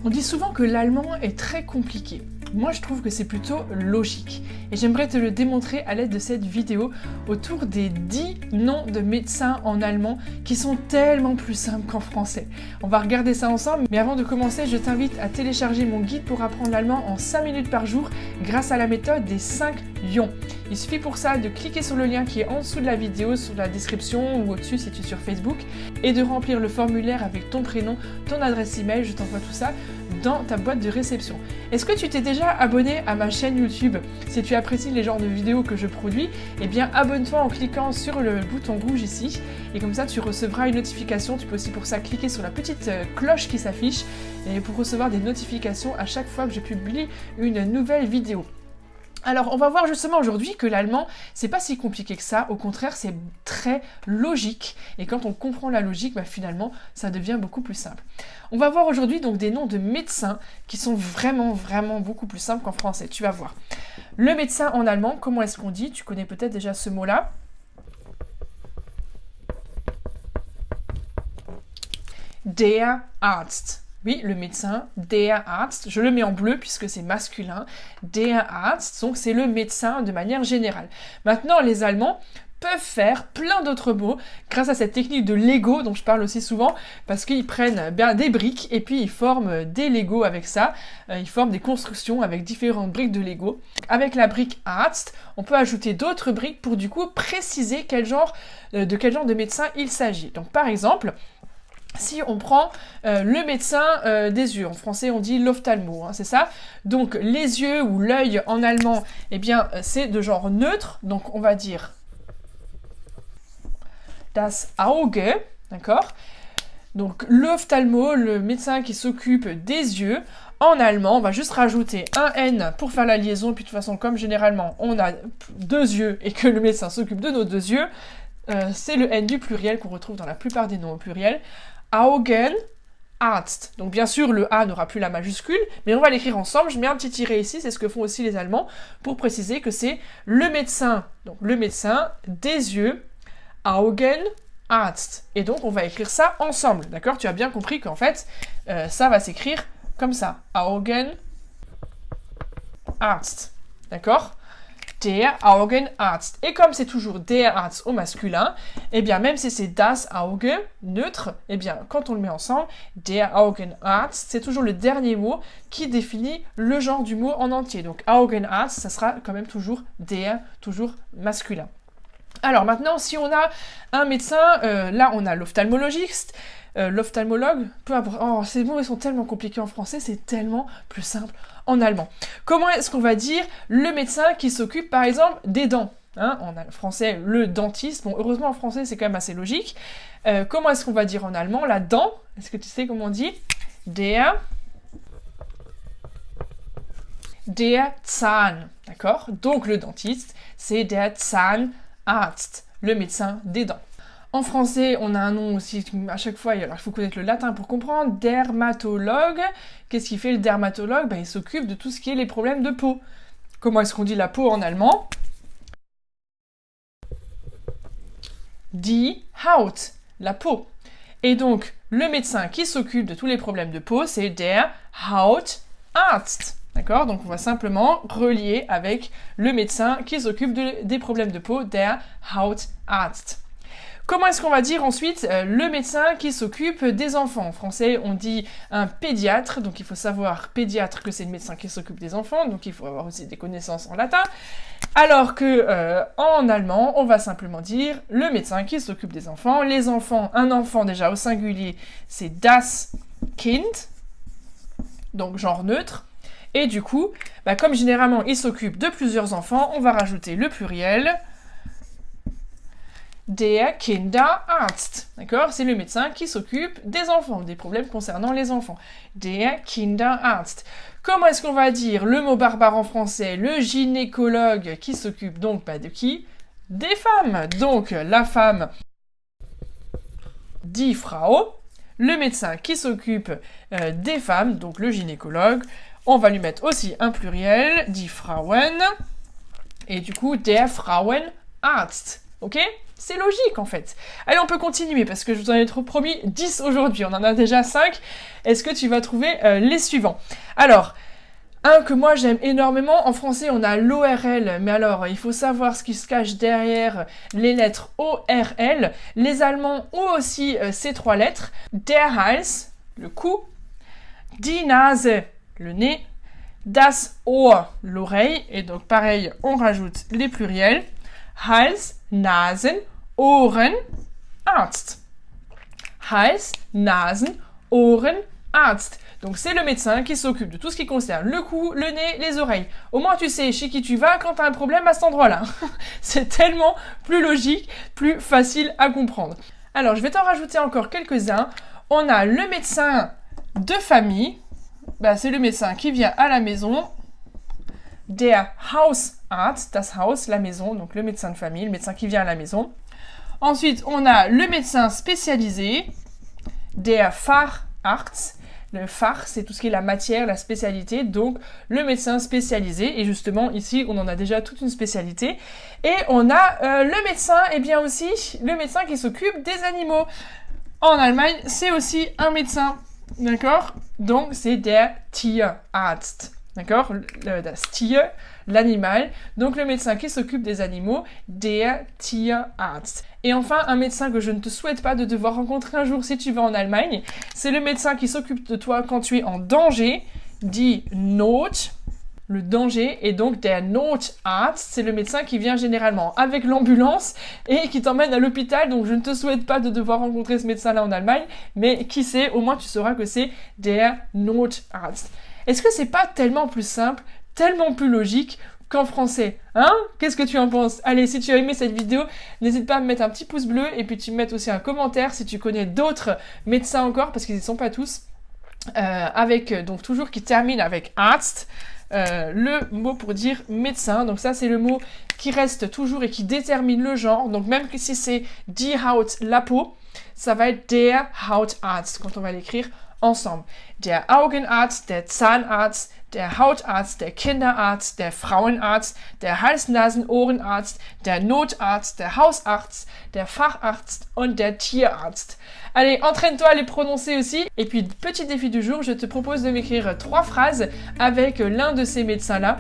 On dit souvent que l'allemand est très compliqué. Moi, je trouve que c'est plutôt logique. Et j'aimerais te le démontrer à l'aide de cette vidéo autour des 10 noms de médecins en allemand qui sont tellement plus simples qu'en français. On va regarder ça ensemble, mais avant de commencer, je t'invite à télécharger mon guide pour apprendre l'allemand en 5 minutes par jour grâce à la méthode des 5 lions. Il suffit pour ça de cliquer sur le lien qui est en dessous de la vidéo, sur la description ou au-dessus si tu es sur Facebook, et de remplir le formulaire avec ton prénom, ton adresse email, je t'envoie tout ça dans ta boîte de réception. Est-ce que tu t'es déjà abonné à ma chaîne YouTube? Si tu apprécies les genres de vidéos que je produis, eh bien abonne-toi en cliquant sur le bouton rouge ici, et comme ça tu recevras une notification. Tu peux aussi pour ça cliquer sur la petite cloche qui s'affiche et pour recevoir des notifications à chaque fois que je publie une nouvelle vidéo. Alors, on va voir justement aujourd'hui que l'allemand, c'est pas si compliqué que ça, au contraire, c'est très logique. Et quand on comprend la logique, finalement, ça devient beaucoup plus simple. On va voir aujourd'hui donc des noms de médecins qui sont vraiment beaucoup plus simples qu'en français. Tu vas voir. Le médecin en allemand, comment est-ce qu'on dit? Tu connais peut-être déjà ce mot-là. Der Arzt. Oui, le médecin, der Arzt, je le mets en bleu puisque c'est masculin, der Arzt, donc c'est le médecin de manière générale. Maintenant, les Allemands peuvent faire plein d'autres mots grâce à cette technique de Lego dont je parle aussi souvent, parce qu'ils prennent des briques et puis ils forment des Lego avec ça, ils forment des constructions avec différentes briques de Lego. Avec la brique Arzt, on peut ajouter d'autres briques pour du coup préciser de quel genre de médecin il s'agit. Donc par exemple, si on prend le médecin des yeux, en français on dit l'ophtalmo, c'est ça. Donc les yeux ou l'œil en allemand, eh bien c'est de genre neutre, donc on va dire das Auge, d'accord. Donc l'ophtalmo, le médecin qui s'occupe des yeux, en allemand, on va juste rajouter un N pour faire la liaison, puis de toute façon comme généralement on a deux yeux et que le médecin s'occupe de nos deux yeux, c'est le N du pluriel qu'on retrouve dans la plupart des noms au pluriel. Augen, Arzt. Donc bien sûr, le A n'aura plus la majuscule, mais on va l'écrire ensemble. Je mets un petit tiret ici, c'est ce que font aussi les Allemands, pour préciser que c'est le médecin. Donc le médecin des yeux, Augen, Arzt. Et donc on va écrire ça ensemble, d'accord? Tu as bien compris qu'en fait, ça va s'écrire comme ça. Augen, Arzt. D'accord? Der Augenarzt. Et comme c'est toujours der Arzt au masculin, eh bien même si c'est das Auge, neutre, eh bien quand on le met ensemble, der Augenarzt, c'est toujours le dernier mot qui définit le genre du mot en entier. Donc Augenarzt, ça sera quand même toujours der, toujours masculin. Alors maintenant, si on a un médecin, là on a l'ophtalmologiste, l'ophtalmologue, peu importe. Oh, ces mots ils sont tellement compliqués en français, c'est tellement plus simple en allemand. Comment est-ce qu'on va dire le médecin qui s'occupe par exemple des dents, en français, le dentiste. Bon, heureusement en français c'est quand même assez logique. Comment est-ce qu'on va dire en allemand la dent? Est-ce que tu sais comment on dit? Der Zahn, d'accord? Donc le dentiste, c'est der Zahnarzt, le médecin des dents. En français, on a un nom aussi, à chaque fois, alors il faut connaître le latin pour comprendre, dermatologue. Qu'est-ce qu'il fait le dermatologue? Il s'occupe de tout ce qui est les problèmes de peau. Comment est-ce qu'on dit la peau en allemand? Die Haut, la peau. Et donc, le médecin qui s'occupe de tous les problèmes de peau, c'est der Hautarzt. D'accord? Donc on va simplement relier avec le médecin qui s'occupe des problèmes de peau, der Hautarzt. Comment est-ce qu'on va dire ensuite le médecin qui s'occupe des enfants? En français, on dit un pédiatre, donc il faut savoir pédiatre que c'est le médecin qui s'occupe des enfants, donc il faut avoir aussi des connaissances en latin. Alors que en allemand, on va simplement dire le médecin qui s'occupe des enfants. Les enfants, un enfant déjà au singulier, c'est das Kind, donc genre neutre. Et du coup, comme généralement il s'occupe de plusieurs enfants, on va rajouter le pluriel. Der Kinderarzt, d'accord? C'est le médecin qui s'occupe des enfants, des problèmes concernant les enfants. Der Kinderarzt. Comment est-ce qu'on va dire le mot barbare en français? Le gynécologue qui s'occupe donc de qui? Des femmes. Donc la femme, die Frau. Le médecin qui s'occupe des femmes, donc le gynécologue. On va lui mettre aussi un pluriel, die Frauen. Et du coup, der Frauenarzt. Ok? C'est logique en fait. Allez, on peut continuer parce que je vous en ai trop promis 10 aujourd'hui. On en a déjà 5. Est-ce que tu vas trouver les suivants? Alors, un que moi j'aime énormément, en français on a l'ORL, mais alors il faut savoir ce qui se cache derrière les lettres ORL. Les Allemands ont aussi ces 3 lettres. Der Hals, le cou, die Nase, le nez, das Ohr, l'oreille, et donc pareil, on rajoute les pluriels. Hals, Nasen, Ohren, Arzt. Hals, Nasen, Ohren, Arzt. Donc c'est le médecin qui s'occupe de tout ce qui concerne le cou, le nez, les oreilles. Au moins tu sais chez qui tu vas quand tu as un problème à cet endroit-là. C'est tellement plus logique, plus facile à comprendre. Alors je vais t'en rajouter encore quelques-uns. On a le médecin de famille. C'est le médecin qui vient à la maison. Der Hausarzt, das Haus, la maison, donc le médecin de famille, le médecin qui vient à la maison. Ensuite, on a le médecin spécialisé, der Facharzt. Le Fach, c'est tout ce qui est la matière, la spécialité, donc le médecin spécialisé. Et justement, ici, on en a déjà toute une spécialité. Et on a le médecin, et bien aussi, le médecin qui s'occupe des animaux. En Allemagne, c'est aussi un médecin, d'accord? Donc, c'est der Tierarzt. D'accord? Das Tier, l'animal. Donc le médecin qui s'occupe des animaux, der Tierarzt. Et enfin, un médecin que je ne te souhaite pas de devoir rencontrer un jour si tu vas en Allemagne, c'est le médecin qui s'occupe de toi quand tu es en danger, die Not, le danger, et donc der Notarzt, c'est le médecin qui vient généralement avec l'ambulance et qui t'emmène à l'hôpital. Donc je ne te souhaite pas de devoir rencontrer ce médecin-là en Allemagne, mais qui sait, au moins tu sauras que c'est der Notarzt. Est-ce que c'est pas tellement plus simple, tellement plus logique qu'en français? Hein? Qu'est-ce que tu en penses? Allez, si tu as aimé cette vidéo, n'hésite pas à me mettre un petit pouce bleu et puis tu me mets aussi un commentaire si tu connais d'autres médecins encore, parce qu'ils ne sont pas tous, donc toujours qui termine avec Arzt, le mot pour dire médecin. Donc ça, c'est le mot qui reste toujours et qui détermine le genre. Donc même si c'est die Haut, la peau, ça va être der Hautarzt quand on va l'écrire ensemble. Der Augenarzt, der Zahnarzt, der Hautarzt, der Kinderarzt, der Frauenarzt, der Hals-Nasen-Ohrenarzt, der Notarzt, der Hausarzt, der Facharzt und der Tierarzt. Allez, entraîne-toi à les prononcer aussi. Et puis, petit défi du jour, je te propose de m'écrire 3 phrases avec l'un de ces médecins-là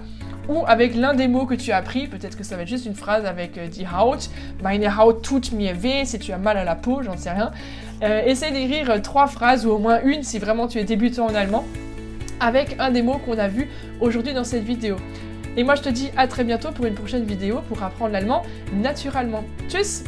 ou avec l'un des mots que tu as appris. Peut-être que ça va être juste une phrase avec die Haut, meine Haut tut mir weh, si tu as mal à la peau, j'en sais rien. Essaye d'écrire 3 phrases ou au moins une si vraiment tu es débutant en allemand avec un des mots qu'on a vu aujourd'hui dans cette vidéo. Et moi je te dis à très bientôt pour une prochaine vidéo pour apprendre l'allemand naturellement. Tchuss!